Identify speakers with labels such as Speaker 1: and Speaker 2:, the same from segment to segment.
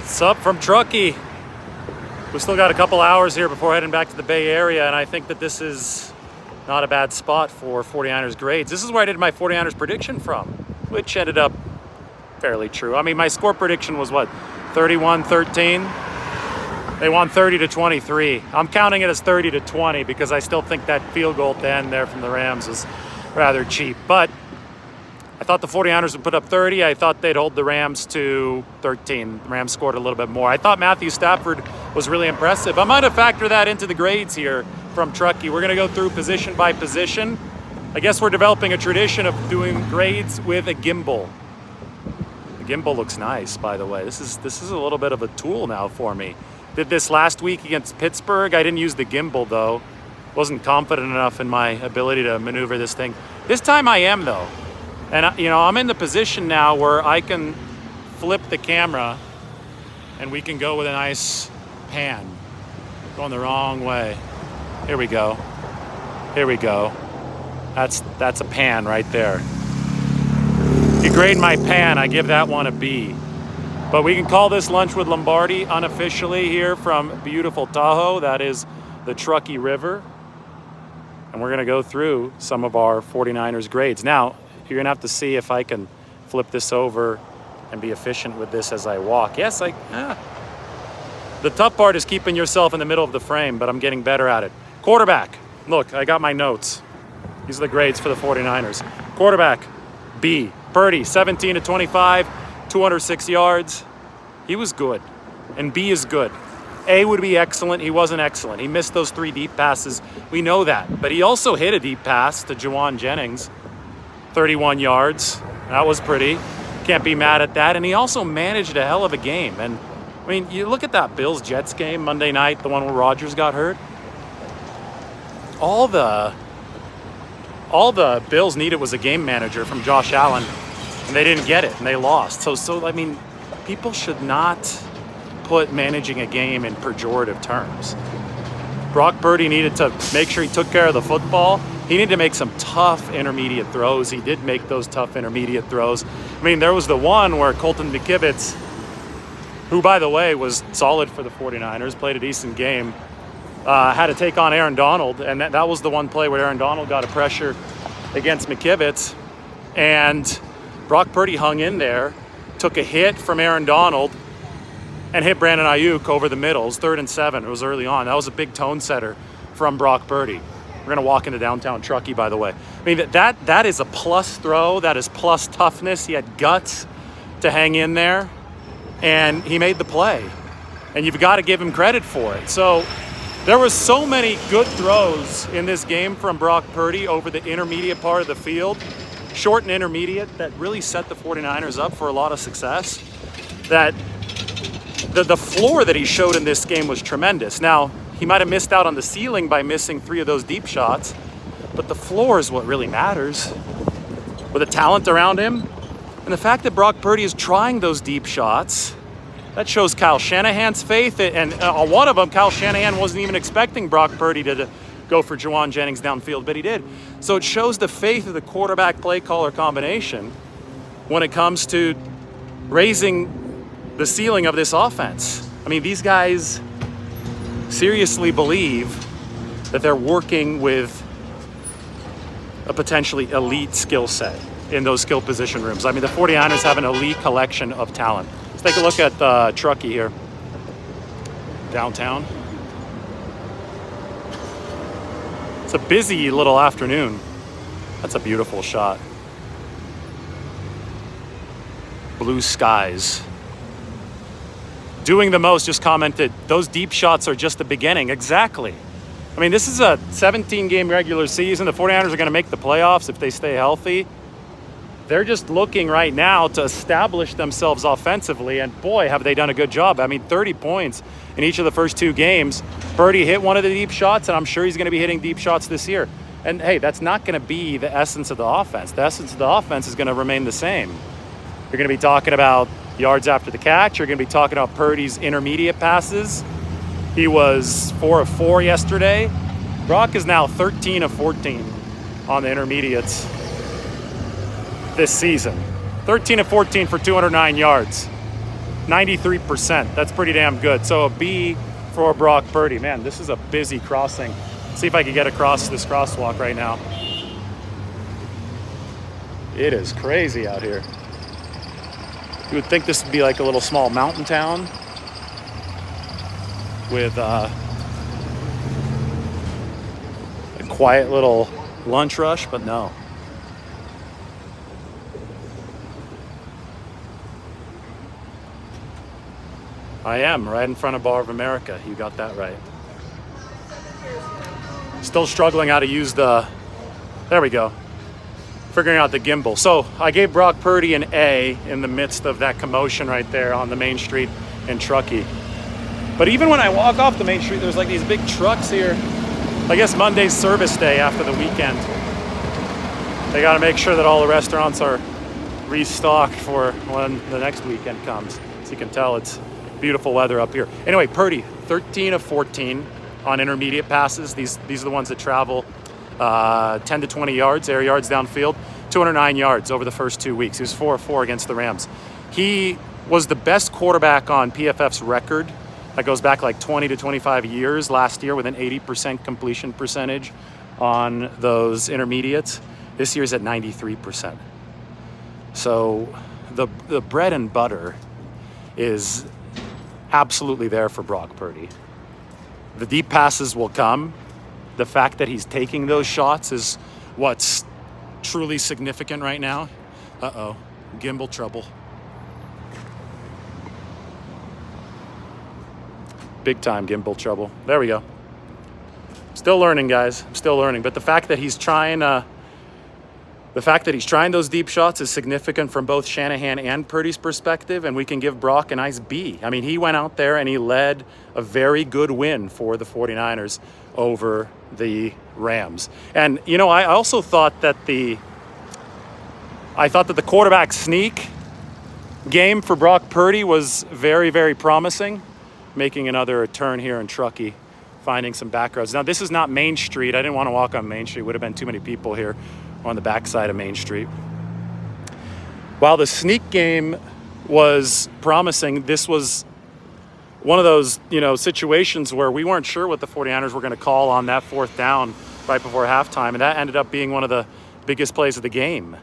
Speaker 1: Sup from Truckee. We still got a couple hours here before heading back to the Bay Area, and I think that this is not a bad spot for 49ers grades. This is where I did my 49ers prediction from, which ended up fairly true. I mean, my score prediction was what, 31-13? They won 30-23. I'm counting it as 30-20 because I still think that field goal at the end there from the Rams is rather cheap. But I thought the 49ers would put up 30. I thought they'd hold the Rams to 13. The Rams scored a little bit more. I thought Matthew Stafford was really impressive. I might have factored that into the grades here from Truckee. We're going to go through position by position. I guess we're developing a tradition of doing grades with a gimbal. The gimbal looks nice, by the way. This is a little bit of a tool now for me. Did this last week against Pittsburgh. I didn't use the gimbal, though. Wasn't confident enough in my ability to maneuver this thing. This time I am, though. And, I'm in the position now where I can flip the camera and we can go with a nice pan. Going the wrong way. Here we go. Here we go. That's a pan right there. If you grade my pan, I give that one a B. But we can call this Lunch with Lombardi unofficially here from beautiful Tahoe. That is the Truckee River. And we're going to go through some of our 49ers grades. Now, you're going to have to see if I can flip this over and be efficient with this as I walk. Yes, the tough part is keeping yourself in the middle of the frame, but I'm getting better at it. Quarterback. Look, I got my notes. These are the grades for the 49ers. Quarterback, B. Purdy, 17-25, 206 yards. He was good, and B is good. A would be excellent. He wasn't excellent. He missed those 3 deep passes. We know that. But he also hit a deep pass to Juwan Jennings. 31 yards. That was pretty. Can't be mad at that. And he also managed a hell of a game. And, I mean, you look at that Bills-Jets game Monday night, the one where Rodgers got hurt. All the Bills needed was a game manager from Josh Allen, and they didn't get it, and they lost. So I mean, people should not put managing a game in pejorative terms. Brock Purdy needed to make sure he took care of the football. He needed to make some tough intermediate throws. He did make those tough intermediate throws. I mean, there was the one where Colton McKivitz, who, by the way, was solid for the 49ers, played a decent game, had to take on Aaron Donald. And that was the one play where Aaron Donald got a pressure against McKivitz. And Brock Purdy hung in there, took a hit from Aaron Donald, and hit Brandon Ayuk over the middle. It was 3rd and 7. It was early on. That was a big tone setter from Brock Purdy. We're going to walk into downtown Truckee, by the way. I mean, that is a plus throw. That is plus toughness. He had guts to hang in there, and he made the play. And you've got to give him credit for it. So there were so many good throws in this game from Brock Purdy over the intermediate part of the field, short and intermediate, that really set the 49ers up for a lot of success. That the floor that he showed in this game was tremendous. Now, he might have missed out on the ceiling by missing 3 of those deep shots, but the floor is what really matters. With the talent around him, and the fact that Brock Purdy is trying those deep shots, that shows Kyle Shanahan's faith. And on one of them, Kyle Shanahan wasn't even expecting Brock Purdy to go for Juwan Jennings downfield, but he did. So it shows the faith of the quarterback play caller combination when it comes to raising the ceiling of this offense. I mean, these guys seriously believe that they're working with a potentially elite skill set in those skill position rooms. I mean, the 49ers have an elite collection of talent. Let's take a look at Truckee here. Downtown. It's a busy little afternoon. That's a beautiful shot. Blue skies. Doing the Most just commented, those deep shots are just the beginning. Exactly. I mean, this is a 17-game regular season. The 49ers are going to make the playoffs if they stay healthy. They're just looking right now to establish themselves offensively, and boy, have they done a good job. I mean, 30 points in each of the first 2 games. Purdy hit one of the deep shots, and I'm sure he's going to be hitting deep shots this year. And, hey, that's not going to be the essence of the offense. The essence of the offense is going to remain the same. You're going to be talking about yards after the catch. You're going to be talking about Purdy's intermediate passes. He was 4 of 4 yesterday. Brock is now 13 of 14 on the intermediates this season. 13 of 14 for 209 yards. 93%. That's pretty damn good. So a B for Brock Purdy. Man, this is a busy crossing. See if I can get across this crosswalk right now. It is crazy out here. You would think this would be like a little small mountain town with a quiet little lunch rush, but no. I am right in front of Bar of America. You got that right. Still struggling how to use the, there we go. Figuring out the gimbal. So I gave Brock Purdy an A in the midst of that commotion right there on the main street in Truckee. But even when I walk off the main street, there's like these big trucks here. I guess Monday's service day after the weekend. They got to make sure that all the restaurants are restocked for when the next weekend comes. As you can tell, it's beautiful weather up here. Anyway, Purdy, 13 of 14 on intermediate passes. These are the ones that travel 10 to 20 yards, air yards downfield. 209 yards over the first 2 weeks. He was 4 of 4 against the Rams. He was the best quarterback on PFF's record. That goes back like 20 to 25 years last year with an 80% completion percentage on those intermediates. This year's at 93%. So the bread and butter is absolutely there for Brock Purdy. The deep passes will come. The fact that he's taking those shots is what's truly significant right now. Uh-oh, gimbal trouble. Big time gimbal trouble. There we go. Still learning, guys. I'm still learning. But the fact that he's trying those deep shots is significant from both Shanahan and Purdy's perspective, and we can give Brock a nice B. I mean, he went out there and he led a very good win for the 49ers over the Rams. And, you know, I also thought that the quarterback sneak game for Brock Purdy was very, very promising. Making another turn here in Truckee, finding some back roads. Now, this is not Main Street. I didn't want to walk on Main Street. Would have been too many people here on the backside of Main Street. While the sneak game was promising, this was one of those, situations where we weren't sure what the 49ers were going to call on that fourth down right before halftime, and that ended up being one of the biggest plays of the game,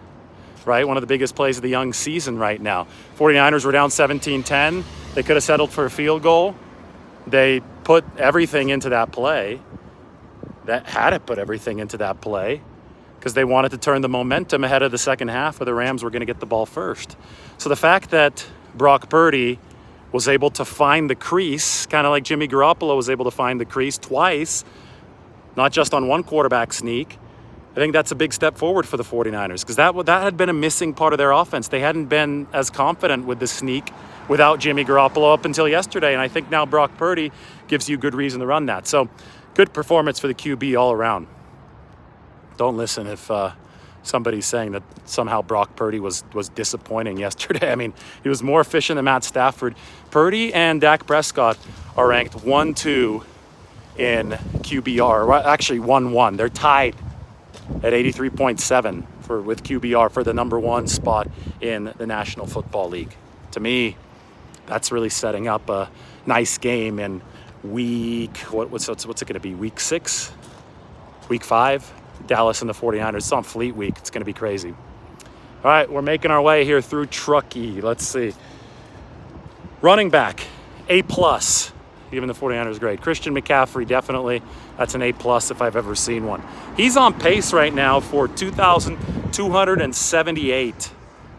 Speaker 1: right? One of the biggest plays of the young season right now. 49ers were down 17-10. They could have settled for a field goal. They put everything into that play. That had to put everything into that play because they wanted to turn the momentum ahead of the second half where the Rams were going to get the ball first. So the fact that Brock Purdy was able to find the crease, kind of like Jimmy Garoppolo was able to find the crease twice, not just on one quarterback sneak, I think that's a big step forward for the 49ers because that had been a missing part of their offense. They hadn't been as confident with the sneak without Jimmy Garoppolo up until yesterday, and I think now Brock Purdy gives you good reason to run that. So good performance for the QB all around. Don't listen if somebody's saying that somehow Brock Purdy was disappointing yesterday. I mean, he was more efficient than Matt Stafford. Purdy and Dak Prescott are ranked 1-2 in QBR, actually 1-1. They're tied at 83.7 with QBR for the number one spot in the National Football League. To me, that's really setting up a nice game in week, what's it going to be, week 6? Week 5? Dallas and the 49ers. It's on Fleet Week. It's going to be crazy. All right, we're making our way here through Truckee. Let's see. Running back, A+. Even the 49ers grade. Christian McCaffrey, definitely. That's an A+ if I've ever seen one. He's on pace right now for 2,278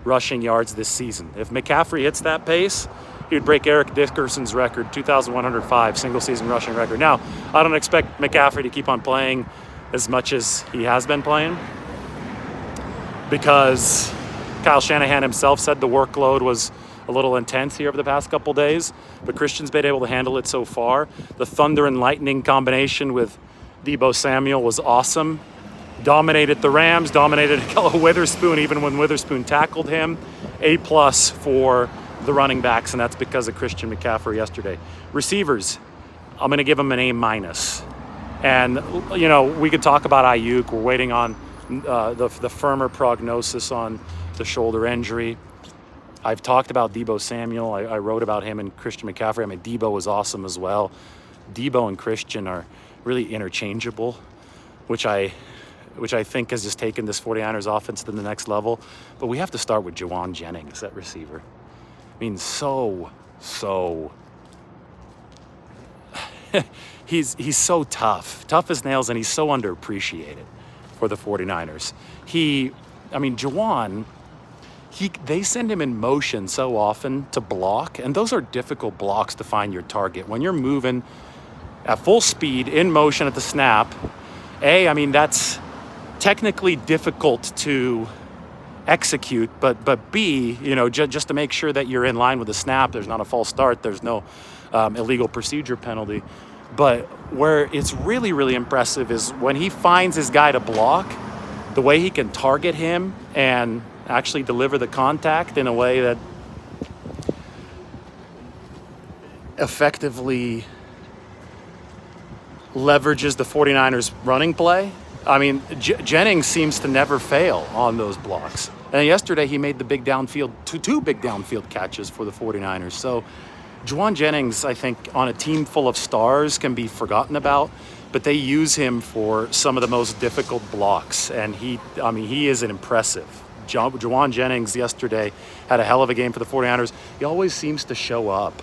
Speaker 1: rushing yards this season. If McCaffrey hits that pace, he would break Eric Dickerson's record, 2,105 single-season rushing record. Now, I don't expect McCaffrey to keep on playing as much as he has been playing because Kyle Shanahan himself said the workload was a little intense here over the past couple days, but Christian's been able to handle it so far. The thunder and lightning combination with Deebo Samuel was awesome. Dominated the Rams, dominated Witherspoon even when Witherspoon tackled him. A+ for the running backs, and that's because of Christian McCaffrey yesterday. Receivers, I'm going to give him an A-. And, we could talk about Ayuk. We're waiting on the firmer prognosis on the shoulder injury. I've talked about Deebo Samuel. I wrote about him and Christian McCaffrey. I mean, Deebo was awesome as well. Deebo and Christian are really interchangeable, which I think has just taken this 49ers offense to the next level. But we have to start with Juwan Jennings at receiver. I mean, he's so tough as nails, and he's so underappreciated for the 49ers. Juwan, they send him in motion so often to block, and those are difficult blocks to find your target. When you're moving at full speed in motion at the snap, that's technically difficult to execute, but B, just to make sure that you're in line with the snap, there's not a false start, there's no illegal procedure penalty. But where it's really, really impressive is when he finds his guy to block, the way he can target him and actually deliver the contact in a way that effectively leverages the 49ers running play. I mean, Jennings seems to never fail on those blocks. And yesterday he made the big downfield, two big downfield catches for the 49ers. So Juwan Jennings, I think, on a team full of stars can be forgotten about, but they use him for some of the most difficult blocks. And he is an impressive. Juwan Jennings yesterday had a hell of a game for the 49ers. He always seems to show up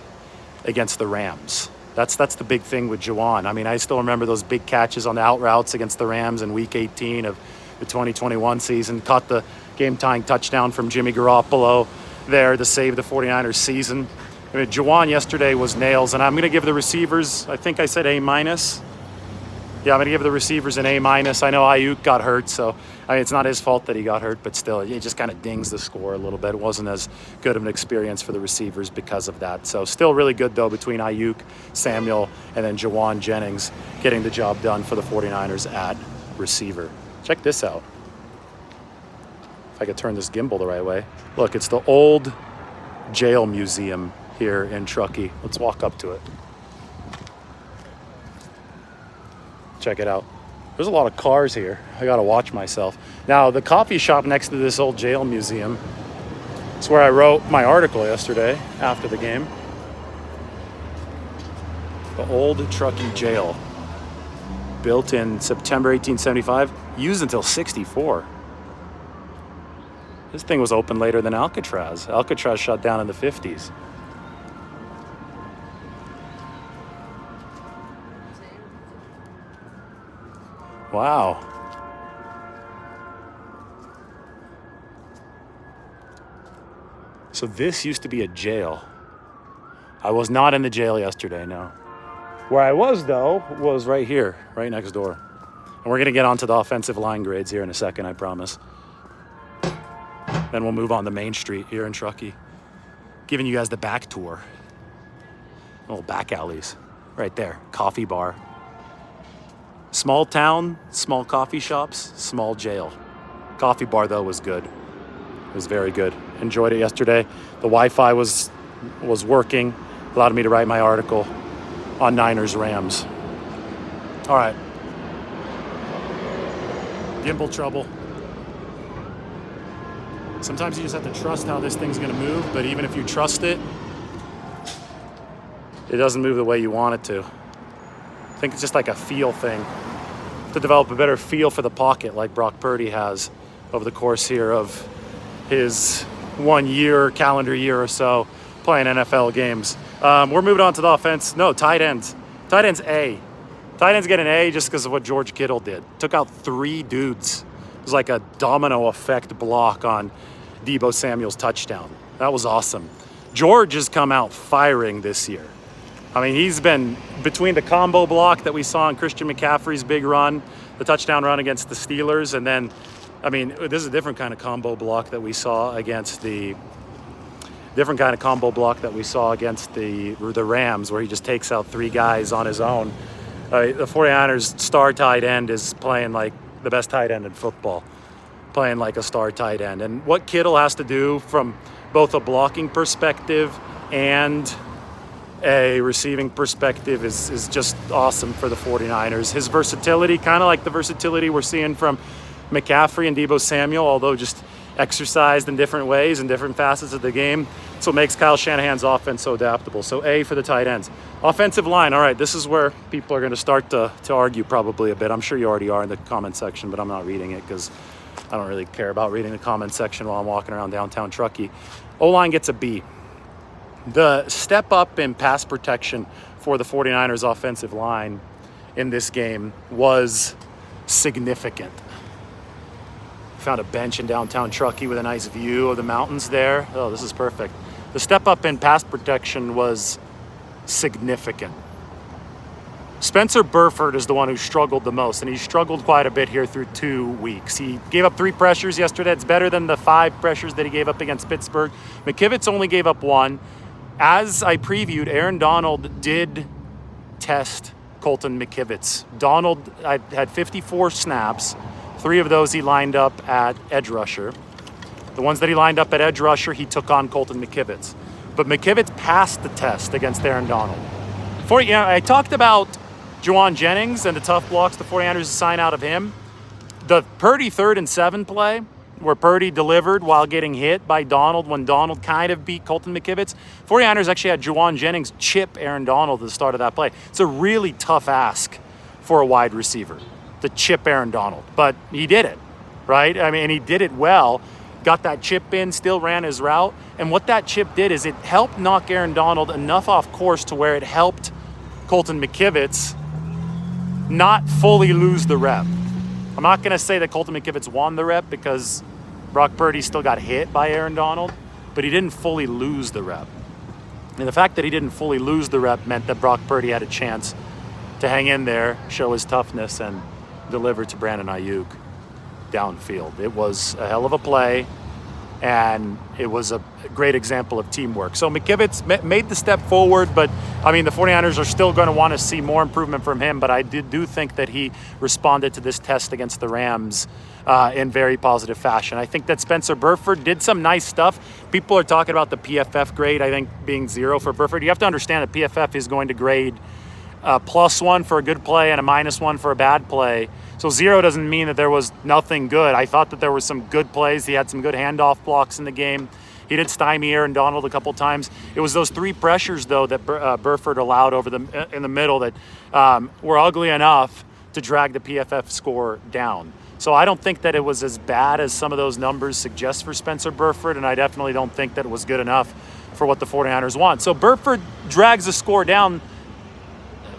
Speaker 1: against the Rams. That's the big thing with Juwan. I mean, I still remember those big catches on the out routes against the Rams in Week 18 of the 2021 season. Caught the game-tying touchdown from Jimmy Garoppolo there to save the 49ers season. I mean, Juwan yesterday was nails, and I'm going to give the receivers, I think I said A-. Yeah, I'm going to give the receivers an A-. I know Ayuk got hurt, so it's not his fault that he got hurt, but still, it just kind of dings the score a little bit. It wasn't as good of an experience for the receivers because of that. So still really good, though, between Ayuk, Samuel, and then Juwan Jennings getting the job done for the 49ers at receiver. Check this out. If I could turn this gimbal the right way. Look, it's the old jail museum here in Truckee. Let's walk up to it. Check it out. There's a lot of cars here. I gotta watch myself. Now, the coffee shop next to this old jail museum is where I wrote my article yesterday after the game. The old Truckee jail, built in September 1875, used until 64. This thing was open later than Alcatraz. Alcatraz shut down in the 50s. Wow. So this used to be a jail. I was not in the jail yesterday, no. Where I was, though, was right here, right next door. And we're going to get onto the offensive line grades here in a second, I promise. Then we'll move on to Main Street here in Truckee. Giving you guys the back tour. Little back alleys. Right there. Coffee bar. Small town, small coffee shops, small jail. Coffee bar, though, was good. It was very good. Enjoyed it yesterday. The Wi-Fi was working. Allowed me to write my article on Niners Rams. All right. Gimbal trouble. Sometimes you just have to trust how this thing's going to move, but even if you trust it, it doesn't move the way you want it to. I think it's just like a feel thing. To develop a better feel for the pocket like Brock Purdy has over the course here of his 1 year, calendar year or so playing NFL games. We're moving on to the offense. No, tight ends. Tight end's A. Tight ends get an A just because of what George Kittle did. Took out 3 dudes. It was like a domino effect block on Deebo Samuel's touchdown. That was awesome. George has come out firing this year. I mean, he's been between the combo block that we saw on Christian McCaffrey's big run, the touchdown run against the Steelers, and then, I mean, this is a different kind of combo block that we saw against the Rams, where he just takes out 3 guys on his own. The 49ers star tight end is playing like the best tight end in football, playing like a star tight end. And what Kittle has to do from both a blocking perspective and a receiving perspective is just awesome for the 49ers. His versatility, kind of like the versatility we're seeing from McCaffrey and Deebo Samuel, although just exercised in different ways, in different facets of the game. That's what makes Kyle Shanahan's offense so adaptable. So A for the tight ends. Offensive line, all right, this is where people are going to start to argue probably a bit. I'm sure you already are in the comment section, but I'm not reading it because I don't really care about reading the comment section while I'm walking around downtown Truckee. O-line gets a B. The step up in pass protection for the 49ers offensive line in this game was significant. Found a bench in downtown Truckee with a nice view of the mountains there. Oh, this is perfect. The step up in pass protection was significant. Spencer Burford is the one who struggled the most, and he struggled quite a bit here through 2 weeks. He gave up 3 pressures yesterday. It's better than the 5 pressures that he gave up against Pittsburgh. McKivitz only gave up 1. As I previewed, Aaron Donald did test Colton McKivitz. Donald had 54 snaps. 3 of those he lined up at edge rusher. The ones that he lined up at edge rusher, he took on Colton McKivitz. But McKivitz passed the test against Aaron Donald. I talked about Juwan Jennings and the tough blocks the 49ers assign out of him. The Purdy 3rd and 7 play, where Purdy delivered while getting hit by Donald when Donald kind of beat Colton McKivitz. 49ers actually had Juwan Jennings chip Aaron Donald at the start of that play. It's a really tough ask for a wide receiver to chip Aaron Donald, but he did it, right? I mean, and he did it well, got that chip in, still ran his route. And what that chip did is it helped knock Aaron Donald enough off course to where it helped Colton McKivitz not fully lose the rep. I'm not going to say that Colton McKivitz won the rep because Brock Purdy still got hit by Aaron Donald, but he didn't fully lose the rep. And the fact that he didn't fully lose the rep meant that Brock Purdy had a chance to hang in there, show his toughness, and deliver to Brandon Ayuk downfield. It was a hell of a play, and it was a great example of teamwork. So McKivitz made the step forward, but I mean, the 49ers are still going to want to see more improvement from him, but I do think that he responded to this test against the Rams in very positive fashion. I think that Spencer Burford did some nice stuff. People are talking about the PFF grade, I think, being 0 for Burford. You have to understand that PFF is going to grade +1 for a good play and a -1 for a bad play. So 0 doesn't mean that there was nothing good. I thought that there were some good plays. He had some good handoff blocks in the game. He did stymie Aaron Donald a couple times. It was those 3 pressures, though, that Burford allowed in the middle that were ugly enough to drag the PFF score down. So I don't think that it was as bad as some of those numbers suggest for Spencer Burford, and I definitely don't think that it was good enough for what the 49ers want. So Burford drags the score down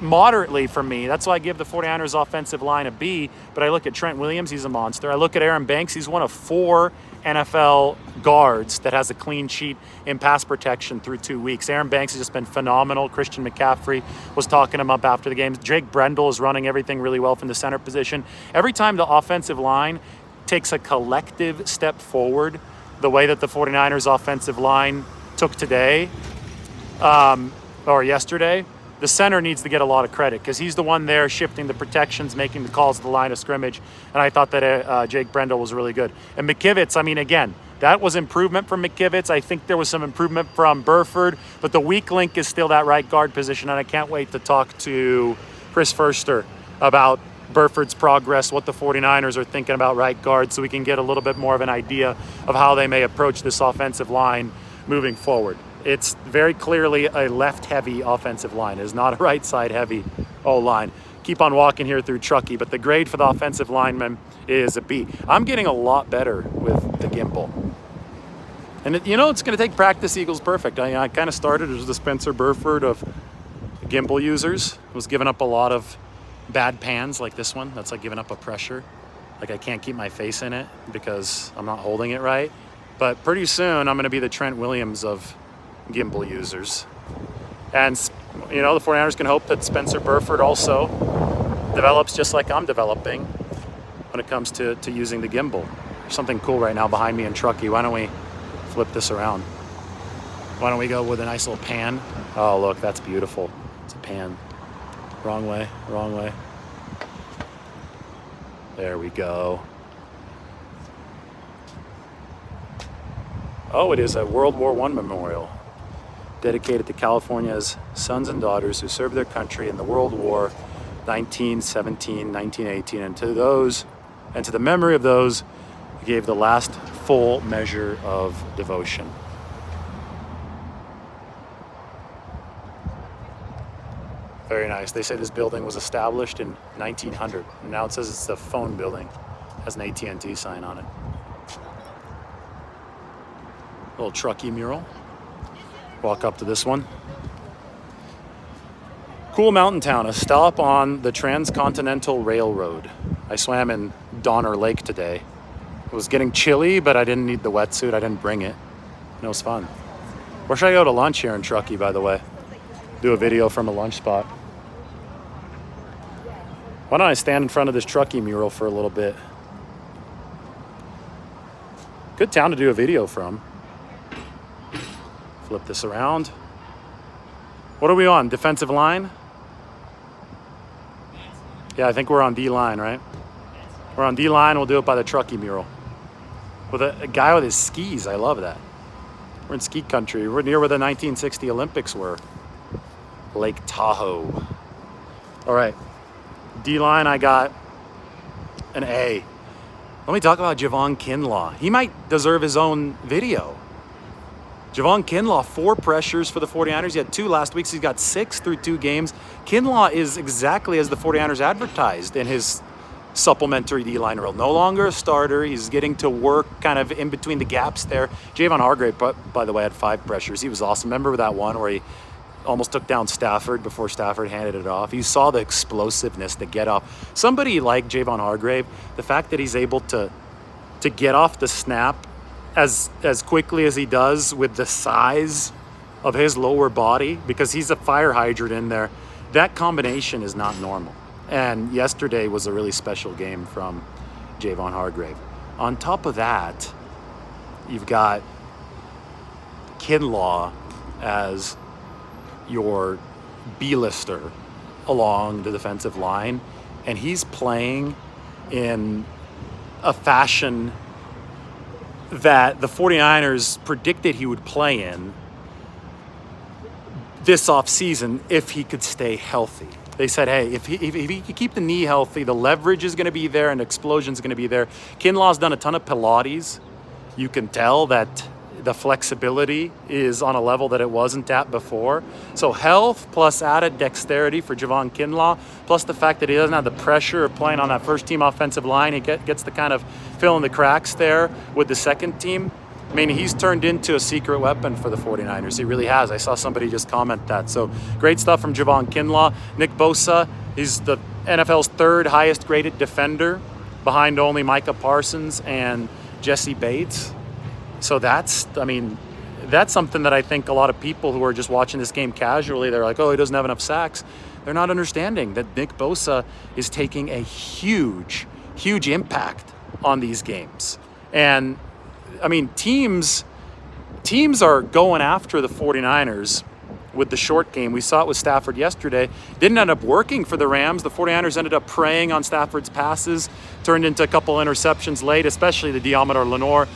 Speaker 1: moderately for me. That's why I give the 49ers offensive line a B, but I look at Trent Williams, he's a monster. I look at Aaron Banks, he's one of 4 NFL guards that has a clean sheet in pass protection through 2 weeks. Aaron Banks has just been phenomenal. Christian McCaffrey was talking him up after the game. Jake Brendel is running everything really well from the center position. Every time the offensive line takes a collective step forward, the way that the 49ers offensive line took today or yesterday, the center needs to get a lot of credit because he's the one there shifting the protections, making the calls at the line of scrimmage. And I thought that Jake Brendel was really good. And McKivitz, I mean, again, that was improvement from McKivitz. I think there was some improvement from Burford, but the weak link is still that right guard position. And I can't wait to talk to Chris Furster about Burford's progress, what the 49ers are thinking about right guard, so we can get a little bit more of an idea of how they may approach this offensive line moving forward. It's very clearly a left-heavy offensive line. It is not a right-side-heavy O-line. Keep on walking here through Truckee, but the grade for the offensive lineman is a B. I'm getting a lot better with the gimbal. And, it's going to take practice equals perfect. I kind of started as the Spencer Burford of gimbal users. I was giving up a lot of bad pans like this one. That's like giving up a pressure. Like I can't keep my face in it because I'm not holding it right. But pretty soon I'm going to be the Trent Williams of gimbal users. And, the 49ers can hope that Spencer Burford also develops just like I'm developing when it comes to using the gimbal. There's something cool right now behind me in Truckee. Why don't we flip this around? Why don't we go with a nice little pan? Oh, look, that's beautiful. It's a pan. Wrong way, wrong way. There we go. Oh, it is a World War I memorial dedicated to California's sons and daughters who served their country in the World War 1917, 1918, and to the memory of those who gave the last full measure of devotion. Very nice. They say this building was established in 1900. And now it says it's the phone building. It has an AT&T sign on it. Little Truckee mural. Walk up to this one. Cool mountain town, a stop on the Transcontinental Railroad. I swam in Donner Lake today. It was getting chilly, but I didn't need the wetsuit. I didn't bring it. And it was fun. Where should I go to lunch here in Truckee, by the way? Do a video from a lunch spot. Why don't I stand in front of this Truckee mural for a little bit? Good town to do a video from. Flip this around. What are we on? Defensive line? Yeah, I think we're on D-line, right? We're on D-line. We'll do it by the Truckee mural. With a guy with his skis. I love that. We're in ski country. We're near where the 1960 Olympics were. Lake Tahoe. All right. D-line, I got an A. Let me talk about Javon Kinlaw. He might deserve his own video. Javon Kinlaw, 4 pressures for the 49ers. He had 2 last week, so he's got 6 through 2 games. Kinlaw is exactly as the 49ers advertised in his supplementary D-line role. No longer a starter. He's getting to work kind of in between the gaps there. Javon Hargrave, by the way, had 5 pressures. He was awesome. Remember that one where he almost took down Stafford before Stafford handed it off? You saw the explosiveness, the get off. Somebody like Javon Hargrave, the fact that he's able to get off the snap as quickly as he does with the size of his lower body, because he's a fire hydrant in there, that combination is not normal. And yesterday was a really special game from Javon Hargrave. On top of that, you've got Kinlaw as your B-lister along the defensive line, and he's playing in a fashion that the 49ers predicted he would play in this offseason if he could stay healthy. They said, hey, if he could keep the knee healthy, the leverage is going to be there and the explosion is going to be there. Kinlaw's done a ton of Pilates. You can tell that the flexibility is on a level that it wasn't at before. So health plus added dexterity for Javon Kinlaw, plus the fact that he doesn't have the pressure of playing on that first team offensive line. He gets to kind of fill in the cracks there with the second team. I mean, he's turned into a secret weapon for the 49ers. He really has. I saw somebody just comment that. So great stuff from Javon Kinlaw. Nick Bosa, he's the NFL's 3rd highest graded defender, behind only Micah Parsons and Jesse Bates. So that's something that I think a lot of people who are just watching this game casually, they're like, oh, he doesn't have enough sacks. They're not understanding that Nick Bosa is taking a huge, huge impact on these games. And, I mean, teams are going after the 49ers with the short game. We saw it with Stafford yesterday. Didn't end up working for the Rams. The 49ers ended up preying on Stafford's passes, turned into a couple interceptions late, especially the Diamador Lenore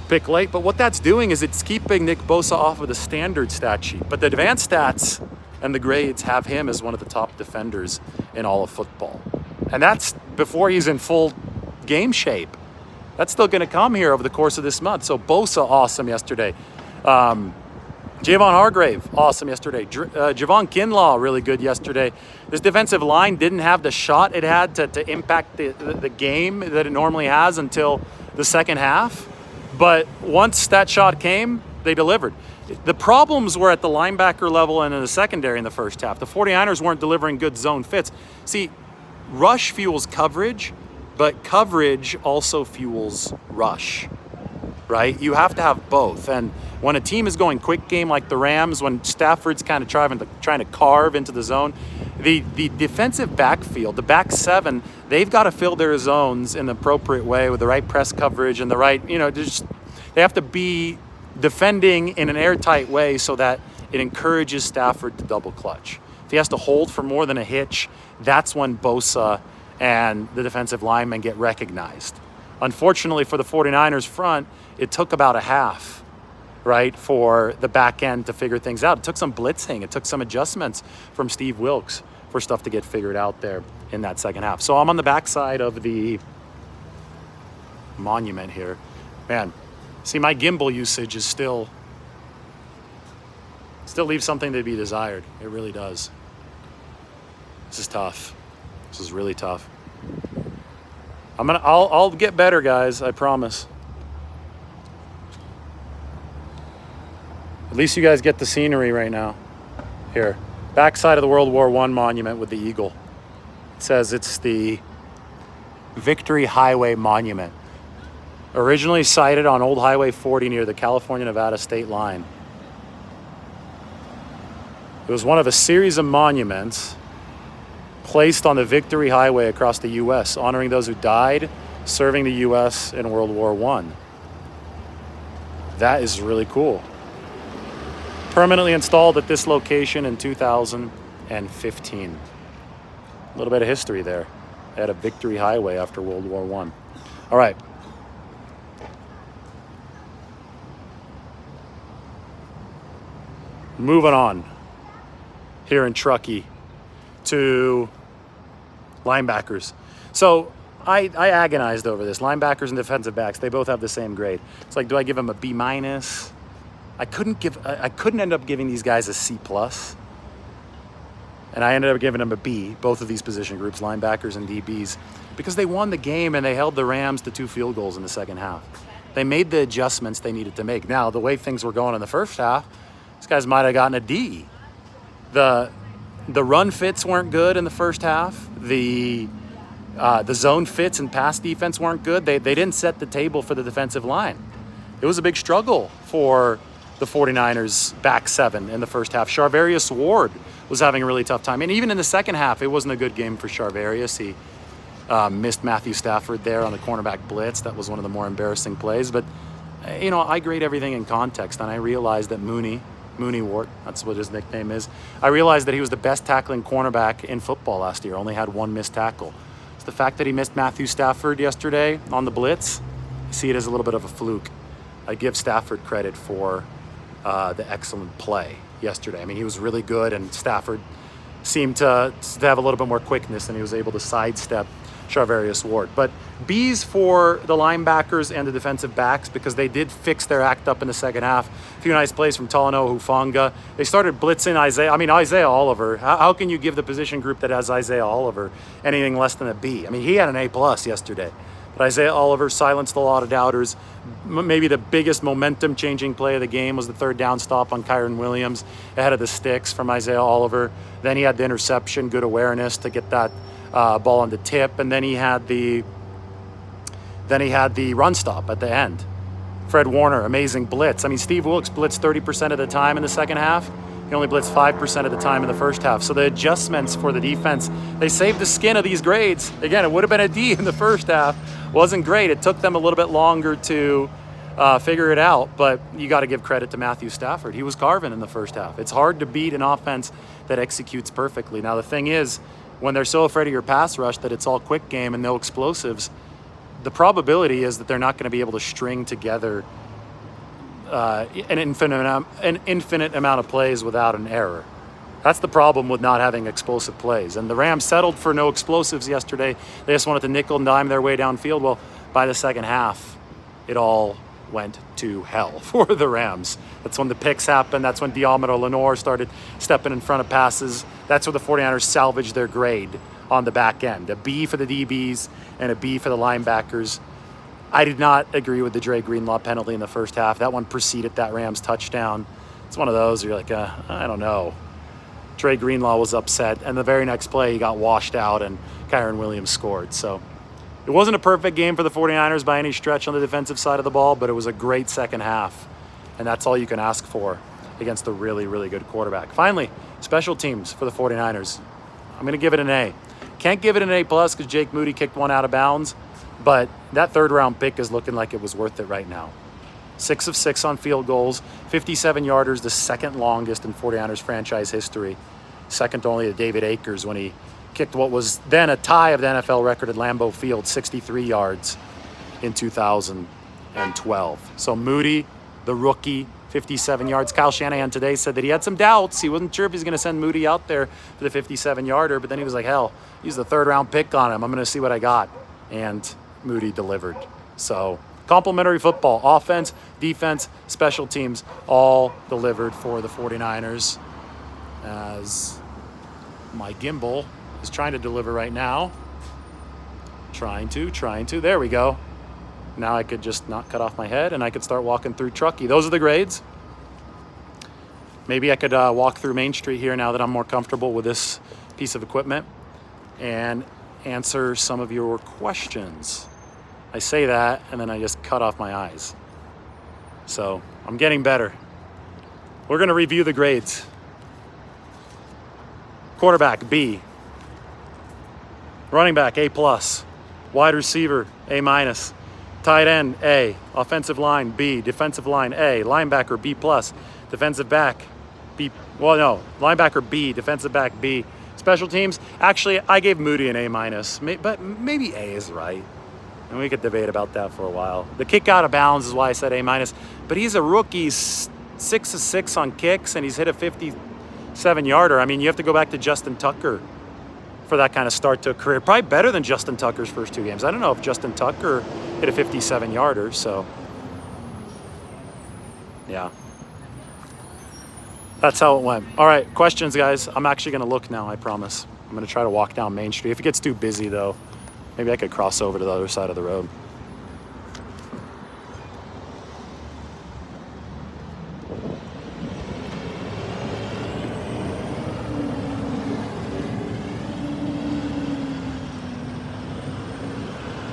Speaker 1: pick late. But what that's doing is it's keeping Nick Bosa off of the standard stat sheet. But the advanced stats and the grades have him as one of the top defenders in all of football. And that's before he's in full game shape. That's still going to come here over the course of this month. So Bosa, awesome yesterday. Javon Hargrave, awesome yesterday. Javon Kinlaw, really good yesterday. This defensive line didn't have the shot it had to impact the game that it normally has until the second half. But once that shot came, they delivered. The problems were at the linebacker level and in the secondary in the first half. The 49ers weren't delivering good zone fits. See, rush fuels coverage, but coverage also fuels rush, right? You have to have both. And when a team is going quick game like the Rams, when Stafford's kind of trying to carve into the zone, the defensive backfield, the back 7, they've got to fill their zones in the appropriate way with the right press coverage and the right, they have to be defending in an airtight way so that it encourages Stafford to double clutch. If he has to hold for more than a hitch, that's when Bosa and the defensive linemen get recognized. Unfortunately for the 49ers front, it took about a half, right, for the back end to figure things out. It took some blitzing. It took some adjustments from Steve Wilkes for stuff to get figured out there in that second half. So I'm on the backside of the monument here. Man, See, my gimbal usage is still leaves something to be desired. It really does. This is tough. This is really tough. I'll get better, guys, I promise. At least you guys get the scenery right now. Here, backside of the World War I monument with the eagle. It says it's the Victory Highway Monument. Originally sited on Old Highway 40 near the California-Nevada state line. It was one of a series of monuments placed on the Victory Highway across the U.S., honoring those who died serving the U.S. in World War I. That is really cool. Permanently installed at this location in 2015. A little bit of history there. They had a Victory Highway after World War I. All right. Moving on here in Truckee to linebackers. So I agonized over this. Linebackers and defensive backs, they both have the same grade. It's like, do I give them a B-? I couldn't end up giving these guys a C+. And I ended up giving them a B, both of these position groups, linebackers and DBs, because they won the game and they held the Rams to 2 field goals in the second half. They made the adjustments they needed to make. Now, the way things were going in the first half, these guys might have gotten a D. The run fits weren't good in the first half. The zone fits and pass defense weren't good. They didn't set the table for the defensive line. It was a big struggle for the 49ers back seven in the first half. Charvarius Ward was having a really tough time. And even in the second half, it wasn't a good game for Charvarius. He missed Matthew Stafford there on the cornerback blitz. That was one of the more embarrassing plays. But, I grade everything in context, and I realized that Mooney Ward, that's what his nickname is. I realized that he was the best tackling cornerback in football last year, only had 1 missed tackle. It's the fact that he missed Matthew Stafford yesterday on the blitz, I see it as a little bit of a fluke. I give Stafford credit for the excellent play yesterday. I mean, he was really good, and Stafford seemed to have a little bit more quickness, and he was able to sidestep Charvarius Ward. But B's for the linebackers and the defensive backs, because they did fix their act up in the second half. A few nice plays from Talanoa Hufanga. They started blitzing Isaiah Oliver. How can you give the position group that has Isaiah Oliver anything less than a B? I mean, he had an A+ yesterday. But Isaiah Oliver silenced a lot of doubters. Maybe the biggest momentum-changing play of the game was the 3rd down stop on Kyren Williams ahead of the sticks from Isaiah Oliver. Then he had the interception, good awareness to get that ball on the tip, and then he had the run stop at the end. Fred Warner, amazing blitz. I mean, Steve Wilkes blitzed 30% of the time in the second half. He only blitzed 5% of the time in the first half. So the adjustments for the defense, they saved the skin of these grades. Again, it would have been a D in the first half. Wasn't great. It took them a little bit longer to figure it out, but you got to give credit to Matthew Stafford. He was carving in the first half. It's hard to beat an offense that executes perfectly. Now, the thing is, when they're so afraid of your pass rush that it's all quick game and no explosives, the probability is that they're not going to be able to string together an infinite amount of plays without an error. That's the problem with not having explosive plays. And the Rams settled for no explosives yesterday. They just wanted to nickel and dime their way downfield. Well, by the second half, it all went to hell for the Rams. That's when the picks happened. That's when Diomito Lenore started stepping in front of passes. That's where the 49ers salvaged their grade on the back end. A B for the DBs and a B for the linebackers. I did not agree with the Dre Greenlaw penalty in the first half. That one preceded that Rams touchdown. It's one of those where you're like, I don't know. Dre Greenlaw was upset, and the very next play he got washed out and Kyren Williams scored. So it wasn't a perfect game for the 49ers by any stretch on the defensive side of the ball, but it was a great second half, and that's all you can ask for against a really, really good quarterback. Finally, special teams for the 49ers. I'm going to give it an A. Can't give it an A+ because Jake Moody kicked one out of bounds, but that 3rd-round pick is looking like it was worth it right now. 6 of 6 on field goals, 57-yarders, the second longest in 49ers franchise history, second only to David Akers when he kicked what was then a tie of the NFL record at Lambeau Field, 63 yards in 2012. So Moody, the rookie, 57 yards. Kyle Shanahan today said that he had some doubts. He wasn't sure if he's going to send Moody out there for the 57-yarder, but then he was like, hell, use the 3rd-round pick on him. I'm going to see what I got. And Moody delivered. So complimentary football, offense, defense, special teams, all delivered for the 49ers. As my gimbal is trying to deliver right now. Trying to. There we go. Now I could just not cut off my head and I could start walking through Truckee. Those are the grades. Maybe I could walk through Main Street here now that I'm more comfortable with this piece of equipment and answer some of your questions. I say that and then I just cut off my eyes. So I'm getting better. We're going to review the grades. Quarterback, B. Running back, A+. Wide receiver, A-. Tight end, A. Offensive line, B. Defensive line, A. Linebacker, B+. Defensive back, B. Well, no. Linebacker, B. Defensive back, B. Special teams, actually, I gave Moody an A-, but maybe A is right. And we could debate about that for a while. The kick out of bounds is why I said A-, but he's a rookie, 6 of 6 on kicks, and he's hit a 57-yarder. I mean, you have to go back to Justin Tucker for that kind of start to a career. Probably better than Justin Tucker's first 2 games. I don't know if Justin Tucker hit a 57-yarder, so yeah. That's how it went. All right, questions, guys. I'm actually going to look now, I promise. I'm going to try to walk down Main Street. If it gets too busy, though, maybe I could cross over to the other side of the road.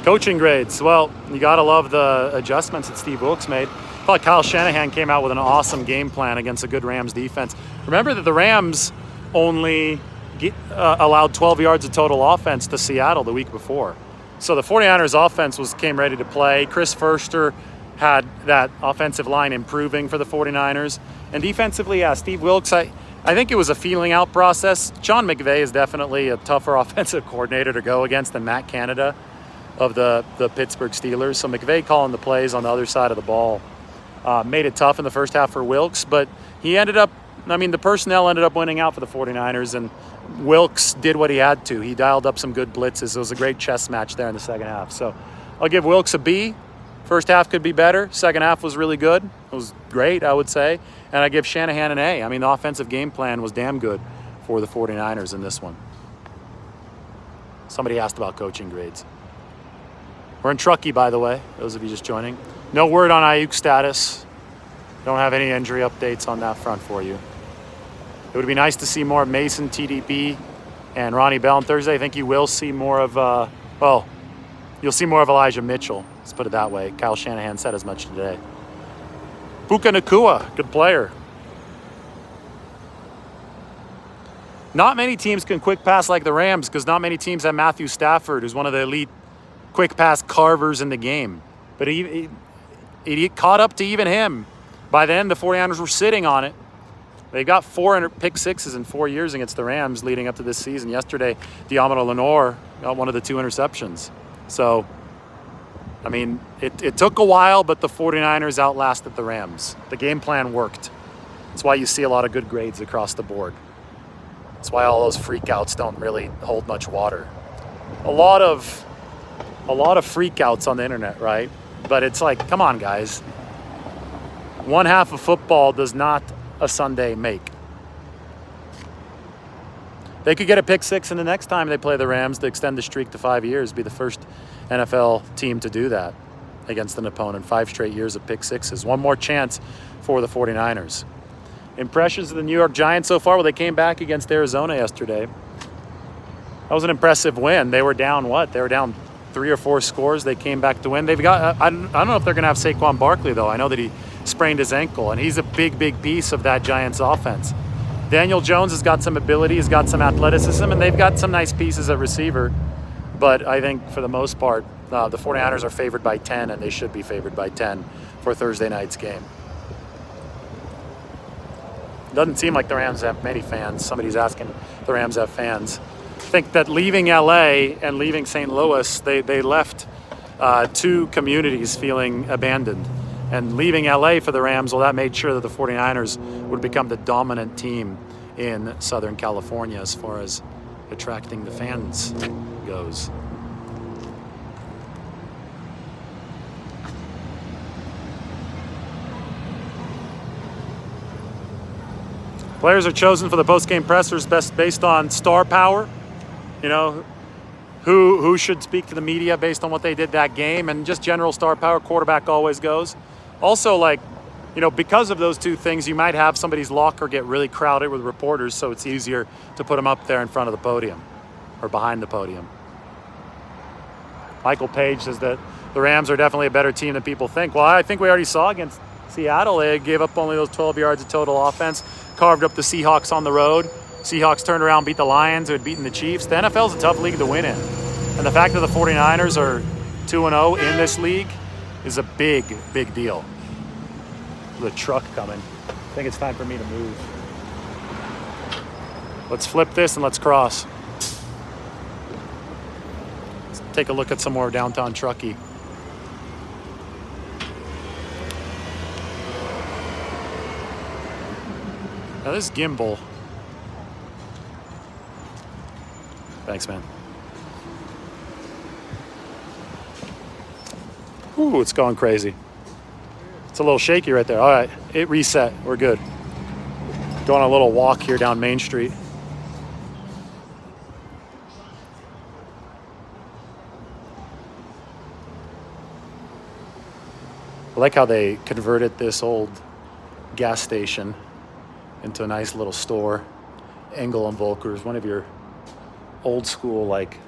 Speaker 1: Coaching grades. Well, you got to love the adjustments that Steve Wilks made. I thought Kyle Shanahan came out with an awesome game plan against a good Rams defense. Remember that the Rams only allowed 12 yards of total offense to Seattle the week before. So the 49ers offense came ready to play. Chris Furster had that offensive line improving for the 49ers. And defensively, yeah, Steve Wilks, I think it was a feeling out process. Sean McVay is definitely a tougher offensive coordinator to go against than Matt Canada of the Pittsburgh Steelers. So McVay calling the plays on the other side of the ball made it tough in the first half for Wilks, but the personnel ended up winning out for the 49ers, and Wilks did what he had to. He dialed up some good blitzes. It was a great chess match there in the second half. So I'll give Wilks a B. First half could be better. Second half was really good. It was great, I would say. And I give Shanahan an A. I mean, the offensive game plan was damn good for the 49ers in this one. Somebody asked about coaching grades. We're in Truckee, by the way, those of you just joining. No word on Ayuk status. Don't have any injury updates on that front for you. It would be nice to see more of Mason, TDB, and Ronnie Bell on Thursday. I think you will see more of, you'll see more of Elijah Mitchell. Let's put it that way. Kyle Shanahan said as much today. Puka Nacua, good player. Not many teams can quick pass like the Rams because not many teams have Matthew Stafford, who's one of the elite quick pass carvers in the game. But he caught up to even him. By then, the 49ers were sitting on it. They got 4 pick sixes in 4 years against the Rams leading up to this season. Yesterday, Diamond Lenore got one of the 2 interceptions. So, I mean, it took a while, but the 49ers outlasted the Rams. The game plan worked. That's why you see a lot of good grades across the board. That's why all those freakouts don't really hold much water. A lot of freakouts on the internet, right? But it's like, come on, guys. One half of football does not a Sunday make. They could get a pick six, and the next time they play the Rams to extend the streak to 5 years, be the first NFL team to do that against an opponent. 5 straight years of pick sixes. One more chance for the 49ers. Impressions of the New York Giants so far? Well, they came back against Arizona yesterday. That was an impressive win. They were down what? They were down 3 or 4 scores. They came back to win. They've got, I don't know if they're going to have Saquon Barkley, though. I know that he sprained his ankle, and he's a big piece of that Giants offense. Daniel Jones has got some ability, he's got some athleticism, and they've got some nice pieces at receiver. But I think for the most part, the 49ers are favored by 10, and they should be favored by 10 for Thursday night's game. Doesn't seem like the Rams have many fans. Somebody's asking if the Rams have fans. I think that leaving LA and leaving St. Louis, they left 2 communities feeling abandoned. And leaving LA for the Rams, well, that made sure that the 49ers would become the dominant team in Southern California as far as attracting the fans goes. Players are chosen for the post-game pressers based on star power, you know, who should speak to the media based on what they did that game, and just general star power. Quarterback always goes. Also, like, you know, because of those two things, you might have somebody's locker get really crowded with reporters, so it's easier to put them up there in front of the podium or behind the podium. Michael Page says that the Rams are definitely a better team than people think. Well, I think we already saw against Seattle. They gave up only those 12 yards of total offense, carved up the Seahawks on the road. Seahawks turned around, beat the Lions, who had beaten the Chiefs. The NFL's a tough league to win in. And the fact that the 49ers are 2-0 in this league is a big, big deal. There's a truck coming. I think it's time for me to move. Let's flip this and let's cross. Let's take a look at some more downtown Truckee. Now this gimbal. Thanks, man. Ooh, it's going crazy. It's a little shaky right there. All right, it reset. We're good. Going on a little walk here down Main Street. I like how they converted this old gas station into a nice little store. Engel and Volker's, one of your old school, like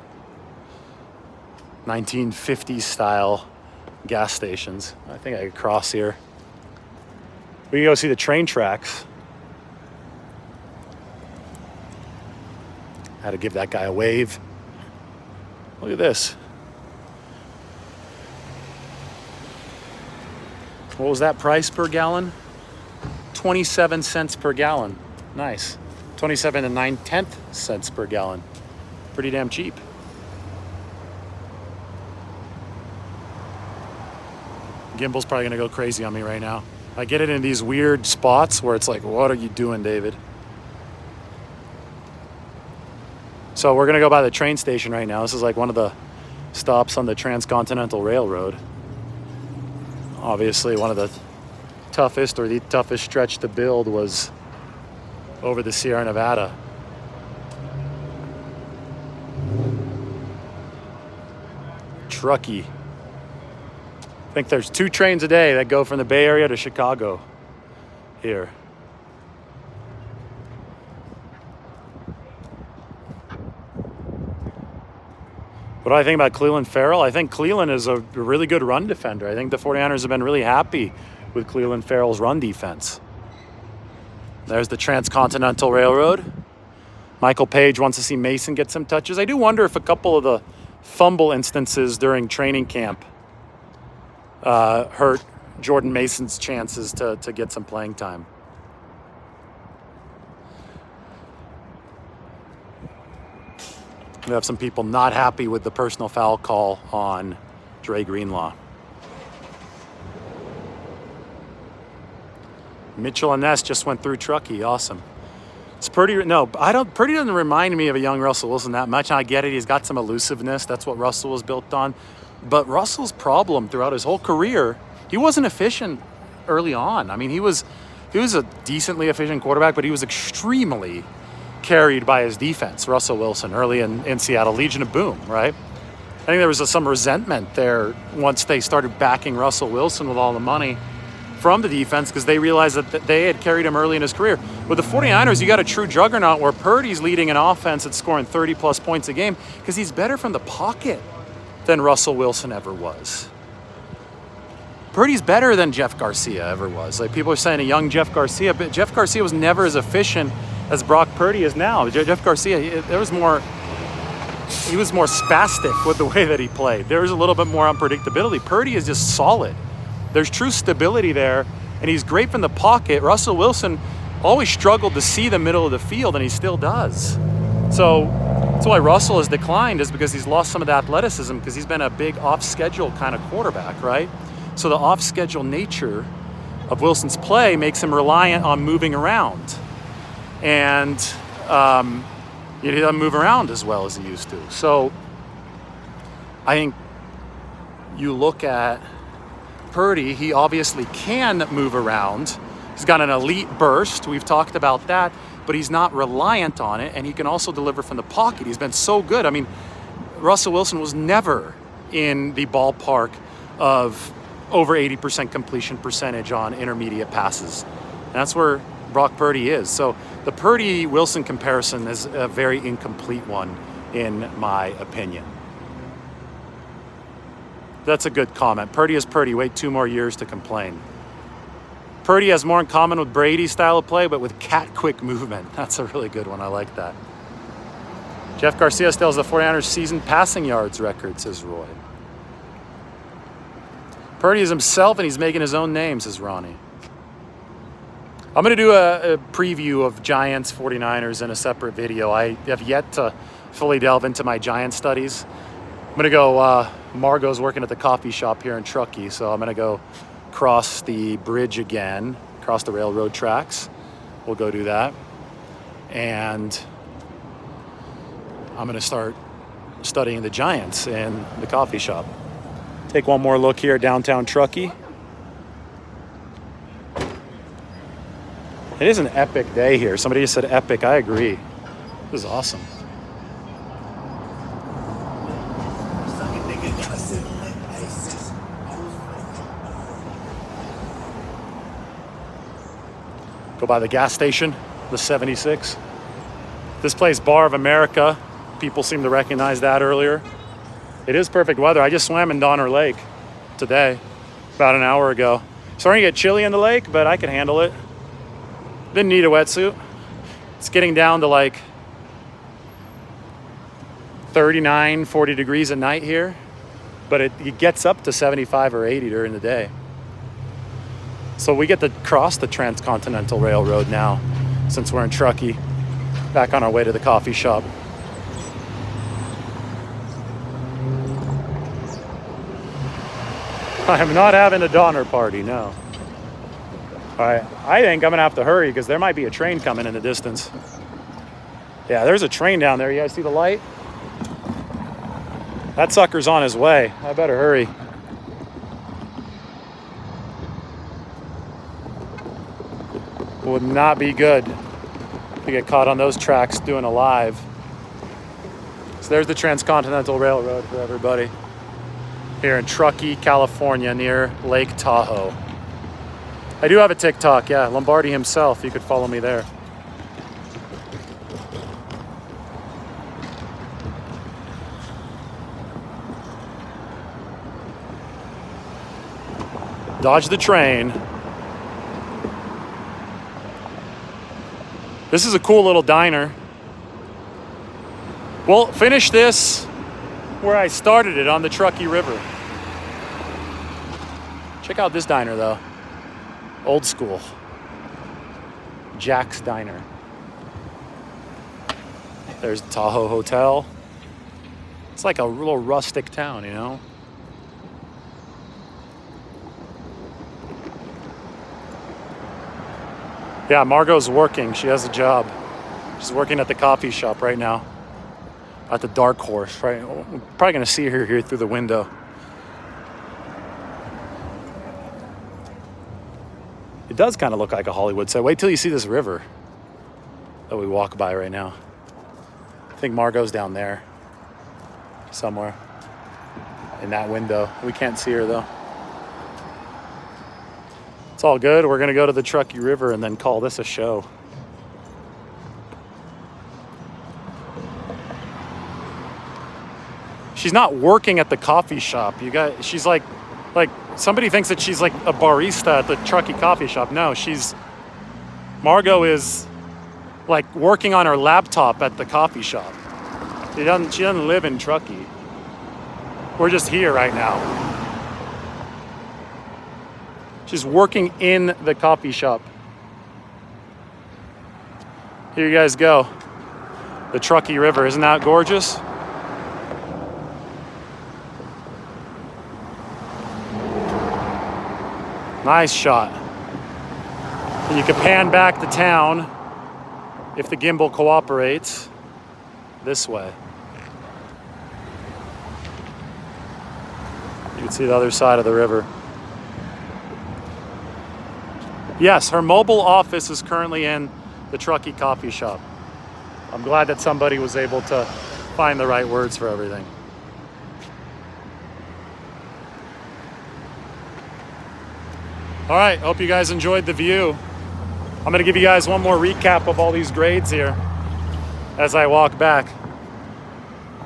Speaker 1: 1950s style gas stations. I think I could cross here. We can go see the train tracks. Had to give that guy a wave. Look at this. What was that price per gallon? 27 cents per gallon. Nice. 27 and 9/10 cents per gallon. Pretty damn cheap. Gimbal's probably gonna go crazy on me right now. I get it in these weird spots where it's like, what are you doing, David? So we're gonna go by the train station right now. This is like one of the stops on the Transcontinental Railroad. Obviously, one of the toughest or the toughest stretch to build was over the Sierra Nevada. Truckee. I think there's 2 trains a day that go from the Bay Area to Chicago here. What do I think about Cleveland Farrell? I think Cleveland is a really good run defender. I think the 49ers have been really happy with Cleveland Farrell's run defense. There's the Transcontinental Railroad. Michael Page wants to see Mason get some touches. I do wonder if a couple of the fumble instances during training camp hurt Jordan Mason's chances to get some playing time. We have some people not happy with the personal foul call on Dre Greenlaw. Mitchell and Ness just went through Truckee. Awesome. It's Purdy. No, Purdy doesn't remind me of a young Russell Wilson that much. I get it. He's got some elusiveness. That's what Russell was built on. But Russell's problem throughout his whole career, he wasn't efficient early on. I mean, he was a decently efficient quarterback, but he was extremely carried by his defense. Russell Wilson early in Seattle, Legion of Boom, right? I think there was some resentment there once they started backing Russell Wilson with all the money from the defense because they realized that they had carried him early in his career. With the 49ers, you got a true juggernaut where Purdy's leading an offense that's scoring 30-plus points a game because he's better from the pocket than Russell Wilson ever was. Purdy's better than Jeff Garcia ever was. Like, people are saying a young Jeff Garcia, but Jeff Garcia was never as efficient as Brock Purdy is now. Jeff Garcia, he was more spastic with the way that he played. There was a little bit more unpredictability. Purdy is just solid. There's true stability there, and he's great from the pocket. Russell Wilson always struggled to see the middle of the field, and he still does. So that's why Russell has declined, is because he's lost some of the athleticism because he's been a big off-schedule kind of quarterback, right? So the off-schedule nature of Wilson's play makes him reliant on moving around. And he doesn't move around as well as he used to. So I think you look at Purdy, he obviously can move around, He's got an elite burst. We've talked about that, but he's not reliant on it, and he can also deliver from the pocket. He's been so good. I mean, Russell Wilson was never in the ballpark of over 80% completion percentage on intermediate passes. And that's where Brock Purdy is. So the Purdy-Wilson comparison is a very incomplete one, in my opinion. That's a good comment. Purdy is Purdy. Wait 2 more years to complain. Purdy has more in common with Brady's style of play, but with cat-quick movement. That's a really good one. I like that. Jeff Garcia still has the 49ers season passing yards record, says Roy. Purdy is himself, and he's making his own name, says Ronnie. I'm going to do a preview of Giants 49ers in a separate video. I have yet to fully delve into my Giant studies. I'm going to go, Margot's working at the coffee shop here in Truckee, so I'm going to go cross the bridge again, cross the railroad tracks. We'll go do that. And I'm going to start studying the Giants in the coffee shop. Take one more look here, downtown Truckee. It is an epic day here. Somebody just said epic. I agree. This is awesome. Go by the gas station, the 76. This place, Bar of America. People seem to recognize that earlier. It is perfect weather. I just swam in Donner Lake today, about an hour ago. Starting to get chilly in the lake, but I can handle it. Didn't need a wetsuit. It's getting down to like 39, 40 degrees at night here, but it gets up to 75 or 80 during the day. So we get to cross the Transcontinental Railroad now, since we're in Truckee, back on our way to the coffee shop. I am not having a Donner party, no. All right, I think I'm gonna have to hurry because there might be a train coming in the distance. Yeah, there's a train down there. You guys see the light? That sucker's on his way. I better hurry. Would not be good to get caught on those tracks doing a live. So there's the Transcontinental Railroad for everybody. Here in Truckee, California, near Lake Tahoe. I do have a TikTok, yeah, Lombardi himself. You could follow me there. Dodge the train. This is a cool little diner. We'll finish this where I started it, on the Truckee River. Check out this diner though. Old school. Jack's Diner. There's Tahoe Hotel. It's like a little rustic town, you know? Yeah, Margot's working. She has a job. She's working at the coffee shop right now. At the Dark Horse, right? We're probably going to see her here through the window. It does kind of look like a Hollywood set. Wait till you see this river that we walk by right now. I think Margot's down there somewhere in that window. We can't see her though. It's all good. We're going to go to the Truckee River and then call this a show. She's not working at the coffee shop. She's like somebody thinks that she's like a barista at the Truckee coffee shop. No, Margot is like working on her laptop at the coffee shop. She doesn't live in Truckee. We're just here right now. She's working in the coffee shop. Here you guys go. The Truckee River, isn't that gorgeous? Nice shot. And you can pan back to town if the gimbal cooperates this way. You can see the other side of the river. Yes, her mobile office is currently in the Truckee Coffee Shop. I'm glad that somebody was able to find the right words for everything. All right, hope you guys enjoyed the view. I'm gonna give you guys one more recap of all these grades here as I walk back.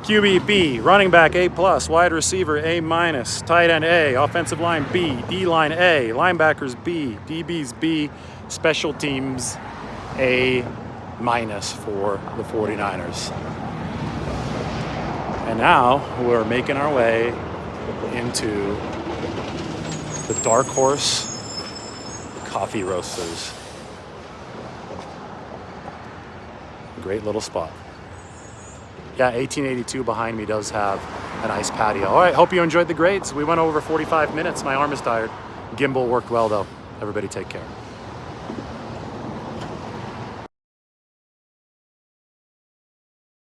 Speaker 1: QB B, running back A+, wide receiver A-, tight end A, offensive line B, D-line A, linebackers B, DBs B, special teams A- for the 49ers. And now we're making our way into the Dark Horse Coffee Roasters. Great little spot. Yeah, 1882 behind me does have a nice patio. All right, hope you enjoyed the grades. We went over 45 minutes. My arm is tired. Gimbal worked well, though. Everybody take care.